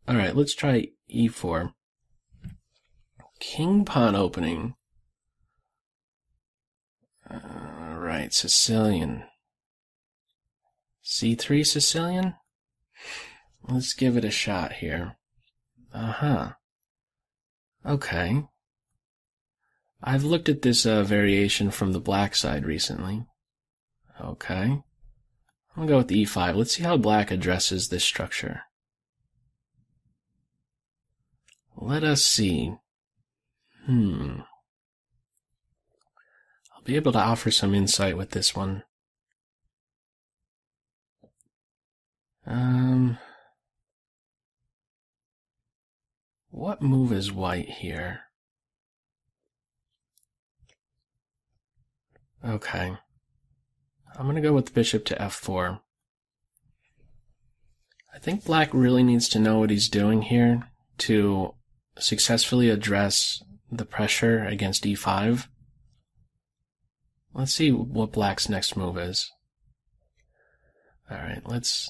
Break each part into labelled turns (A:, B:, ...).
A: Alright, let's try e4. King pawn opening. Alright, Sicilian. c3 Sicilian? Let's give it a shot here. Okay. I've looked at this variation from the black side recently. Okay. I'm gonna go with e5. Let's see how black addresses this structure. Let us see. I'll be able to offer some insight with this one. What move is white here? Okay. I'm gonna go with bishop to f4. I think black really needs to know what he's doing here to successfully address the pressure against e5. Let's see what black's next move is. Alright, let's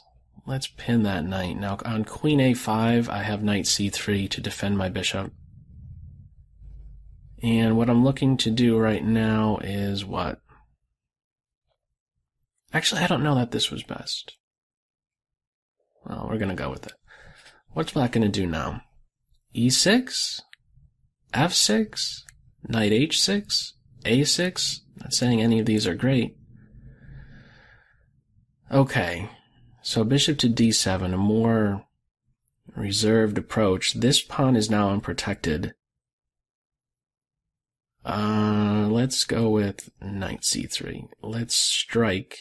A: pin that knight. Now on queen a5, I have knight c3 to defend my bishop. And what I'm looking to do right now is what? Actually, I don't know that this was best. Well, we're going to go with it. What's black going to do now? e6? f6? Knight h6? a6? Not saying any of these are great. Okay, so bishop to d7, a more reserved approach. This pawn is now unprotected. Let's go with knight c3. Let's strike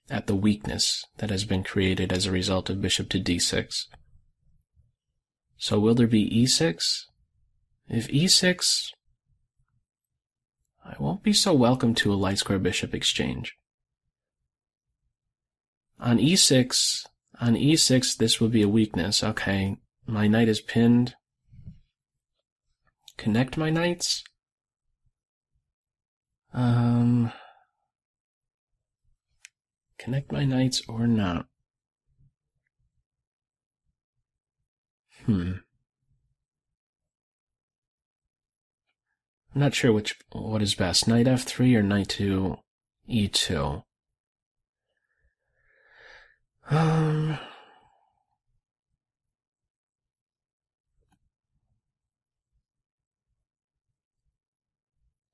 A: at the weakness that has been created as a result of bishop to d6. So will there be e6? If e6, I won't be so welcome to a light square bishop exchange. On e6, this will be a weakness. Okay, my knight is pinned. Connect my knights? Connect my knights or not? I'm not sure what is best, knight f3 or knight to e2.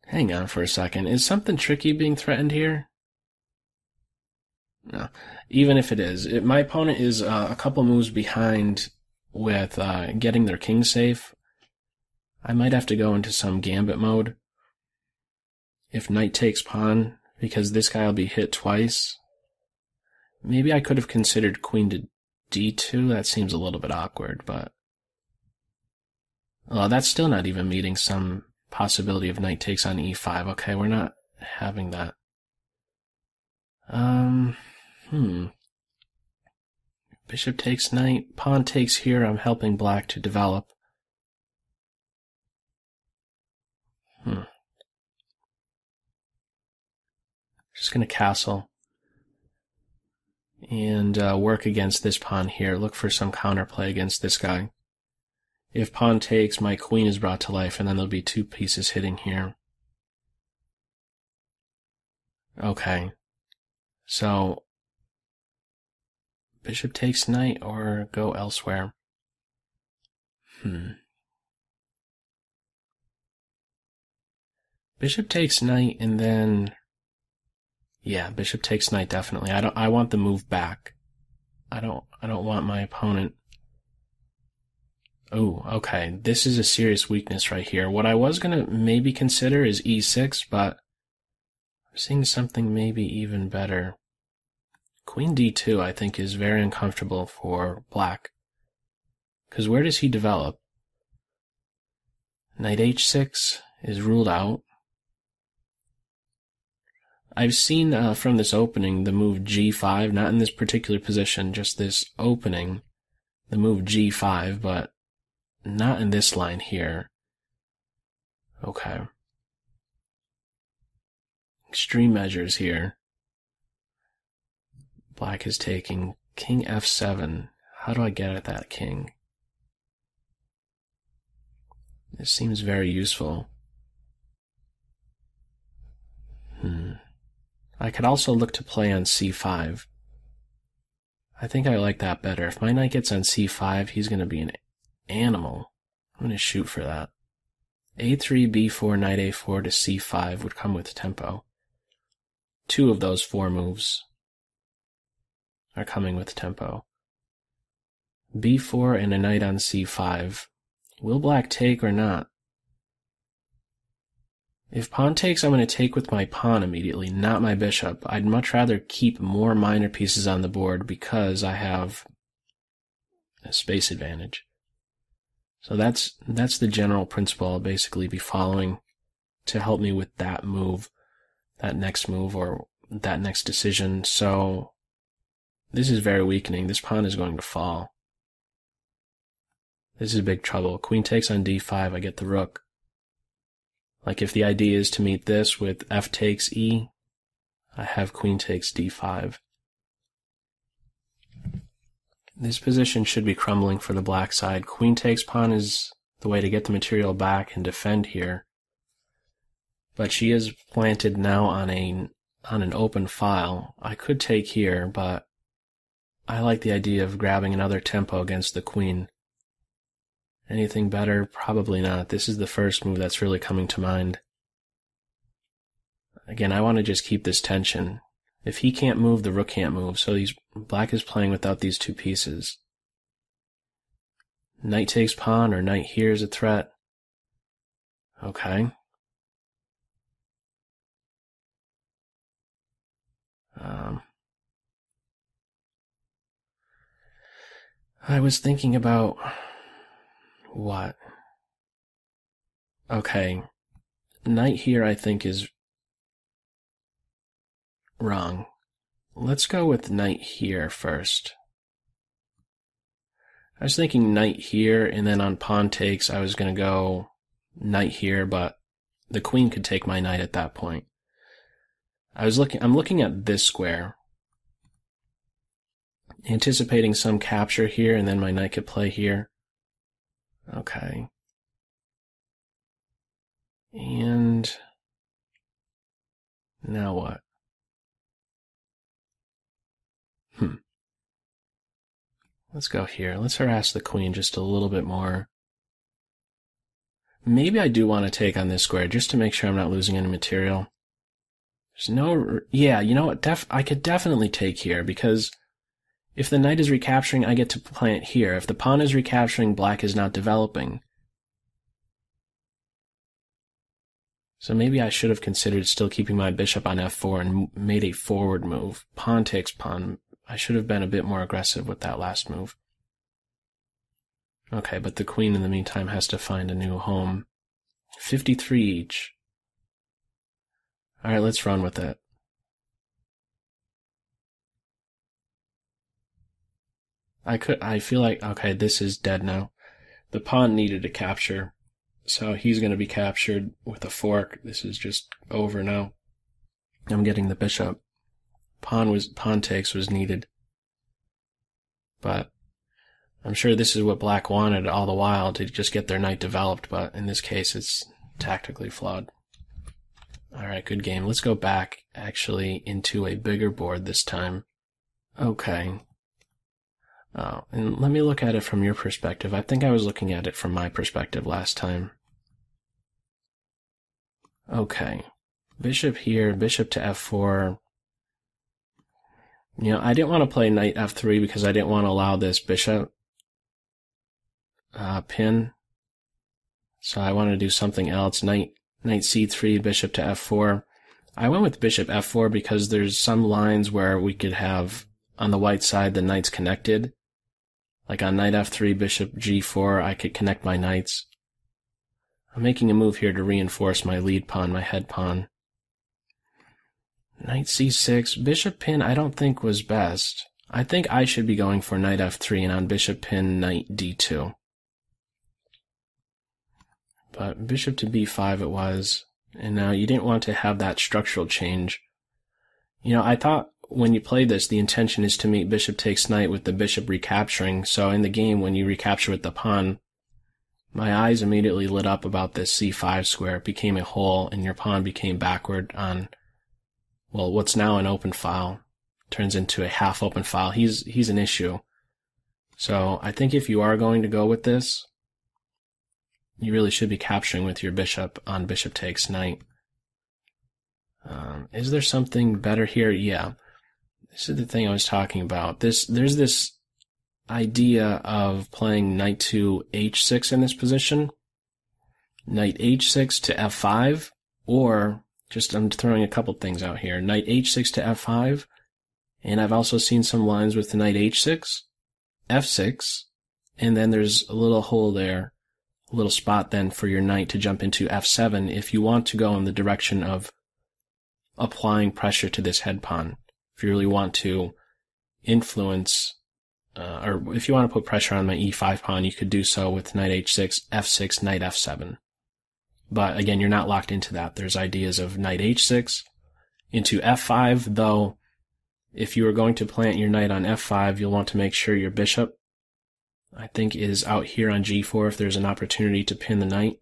A: Hang on for a second. Is something tricky being threatened here? No. Even if it is, my opponent is a couple moves behind with getting their king safe. I might have to go into some gambit mode if knight takes pawn, because this guy will be hit twice. Maybe I could have considered queen to d2. That seems a little bit awkward, but that's still not even meeting some possibility of knight takes on e5. Okay, we're not having that. Bishop takes knight, pawn takes here. I'm helping black to develop. Just gonna castle and work against this pawn here. Look for some counterplay against this guy. If pawn takes, my queen is brought to life, and then there'll be two pieces hitting here. Okay. So, bishop takes knight or go elsewhere. Bishop takes knight and then... Yeah, bishop takes knight definitely. I want the move back. I don't want my opponent... Oh, okay. This is a serious weakness right here. What I was gonna maybe consider is e6, but I'm seeing something maybe even better. Queen d2, I think, is very uncomfortable for black. Because where does he develop? Knight h6 is ruled out. I've seen from this opening the move g5, not in this particular position, just this opening, the move g5, but not in this line here. Okay. Extreme measures here. Black is taking king f7. How do I get at that king? This seems very useful. I could also look to play on c5. I think I like that better. If my knight gets on c5, he's going to be an animal. I'm going to shoot for that. a3, b4, knight a4 to c5 would come with tempo. 2 of those 4 moves are coming with tempo. b4 and a knight on c5. Will black take or not? If pawn takes, I'm going to take with my pawn immediately, not my bishop. I'd much rather keep more minor pieces on the board because I have a space advantage. So that's the general principle I'll basically be following to help me with that move, that next move, or that next decision. So this is very weakening. This pawn is going to fall. This is big trouble. Queen takes on d5, I get the rook. Like if the idea is to meet this with f takes e, I have queen takes d5. This position should be crumbling for the black side. Queen takes pawn is the way to get the material back and defend here. But she is planted now on an open file. I could take here, but I like the idea of grabbing another tempo against the queen. Anything better? Probably not. This is the first move that's really coming to mind. Again, I want to just keep this tension. If he can't move, the rook can't move, so black is playing without these 2 pieces. Knight takes pawn, or knight here is a threat. Okay. I was thinking about... what? Okay. Knight here, I think, is wrong. Let's go with knight here first. I was thinking knight here, and then on pawn takes, I was going to go knight here, but the queen could take my knight at that point. I'm looking at this square, anticipating some capture here, and then my knight could play here. Okay. And now what? Let's go here. Let's harass the queen just a little bit more. Maybe I do want to take on this square just to make sure I'm not losing any material. There's no... yeah, you know what? I could definitely take here because if the knight is recapturing, I get to plant here. If the pawn is recapturing, black is not developing. So maybe I should have considered still keeping my bishop on f4 and made a forward move. Pawn takes pawn. I should have been a bit more aggressive with that last move. Okay, but the queen in the meantime has to find a new home. 53 each. Alright, let's run with it. I feel like, okay, this is dead now. The pawn needed a capture, so he's going to be captured with a fork. This is just over now. I'm getting the bishop. Pawn takes was needed. But I'm sure this is what black wanted all the while, to just get their knight developed, but in this case it's tactically flawed. Alright, good game. Let's go back, actually, into a bigger board this time. Okay. Oh, and let me look at it from your perspective. I think I was looking at it from my perspective last time. Okay. Bishop here, bishop to f4. You know, I didn't want to play knight f3 because I didn't want to allow this bishop pin. So I wanted to do something else. Knight c3, bishop to f4. I went with bishop f4 because there's some lines where we could have, on the white side, the knights connected. Like on knight f3, bishop g4, I could connect my knights. I'm making a move here to reinforce my lead pawn, my head pawn. Knight c6, bishop pin I don't think was best. I think I should be going for knight f3 and on bishop pin knight d2. But bishop to b5 it was, and now you didn't want to have that structural change. You know, I thought when you play this, the intention is to meet bishop takes knight with the bishop recapturing. So in the game, when you recapture with the pawn, my eyes immediately lit up about this c5 square. It became a hole, and your pawn became backward on, well, what's now an open file. Turns into a half-open file. He's an issue. So I think if you are going to go with this, you really should be capturing with your bishop on bishop takes knight. Is there something better here? Yeah. This is the thing I was talking about. There's this idea of playing knight to h6 in this position, knight h6 to f5, or just I'm throwing a couple things out here, knight h6 to f5, and I've also seen some lines with the knight h6, f6, and then there's a little hole there, a little spot then for your knight to jump into f7 if you want to go in the direction of applying pressure to this head pawn. If you really want to influence, or if you want to put pressure on my e5 pawn, you could do so with knight h6, f6, knight f7. But again, you're not locked into that. There's ideas of knight h6 into f5, though if you are going to plant your knight on f5, you'll want to make sure your bishop, I think, is out here on g4 if there's an opportunity to pin the knight.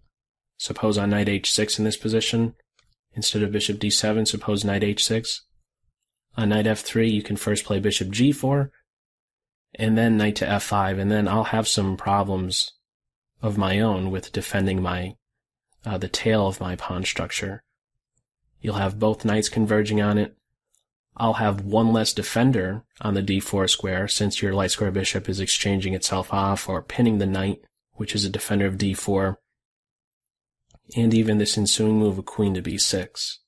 A: Suppose on knight h6 in this position, instead of bishop d7, suppose knight h6. On knight f3, you can first play bishop g4, and then knight to f5, and then I'll have some problems of my own with defending my the tail of my pawn structure. You'll have both knights converging on it. I'll have one less defender on the d4 square, since your light square bishop is exchanging itself off or pinning the knight, which is a defender of d4, and even this ensuing move of queen to b6.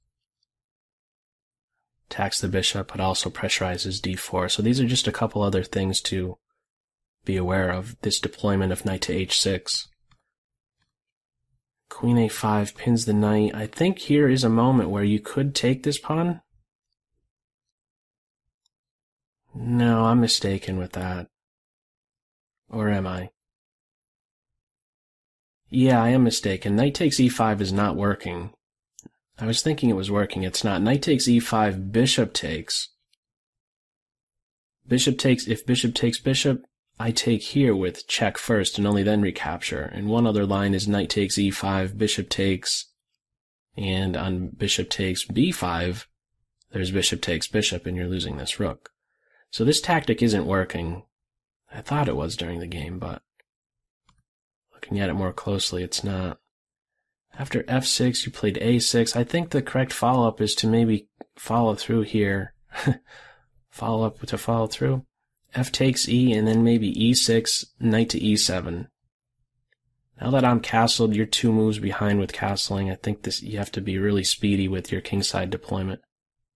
A: Attacks the bishop, but also pressurizes d4. So these are just a couple other things to be aware of, this deployment of knight to h6. Queen a5 pins the knight. I think here is a moment where you could take this pawn. No, I'm mistaken with that. Or am I? Yeah, I am mistaken. Knight takes e5 is not working. I was thinking it was working. It's not. Knight takes e5, bishop takes. Bishop takes, if bishop takes bishop, I take here with check first and only then recapture. And one other line is knight takes e5, bishop takes, and on bishop takes b5, there's bishop takes bishop, and you're losing this rook. So this tactic isn't working. I thought it was during the game, but looking at it more closely, it's not. After f6, you played a6. I think the correct follow-up is to maybe follow through here. Follow through. F takes e, and then maybe e6, knight to e7. Now that I'm castled, you're 2 moves behind with castling. I think this you have to be really speedy with your kingside deployment,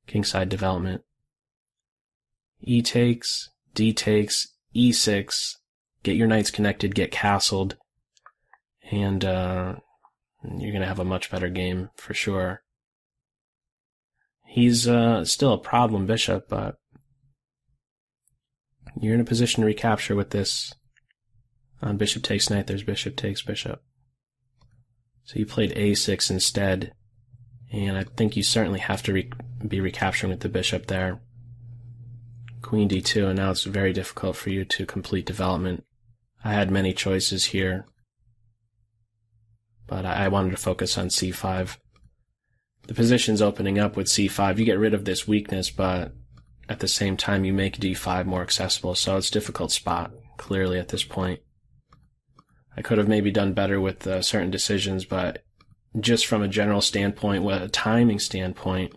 A: kingside development. E takes, d takes, e6. Get your knights connected, get castled, and you're going to have a much better game for sure. He's still a problem bishop, but you're in a position to recapture with this. On bishop takes knight, there's bishop takes bishop. So you played a6 instead, and I think you certainly have to be recapturing with the bishop there. Queen d2, and now it's very difficult for you to complete development. I had many choices here, but I wanted to focus on c5. The position's opening up with c5. You get rid of this weakness, but at the same time you make d5 more accessible, so it's a difficult spot, clearly, at this point. I could have maybe done better with certain decisions, but just from a general standpoint, with a timing standpoint,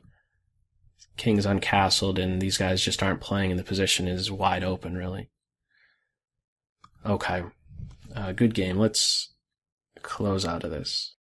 A: king's uncastled, and these guys just aren't playing, and the position is wide open, really. Okay. Good game. Let's close out of this.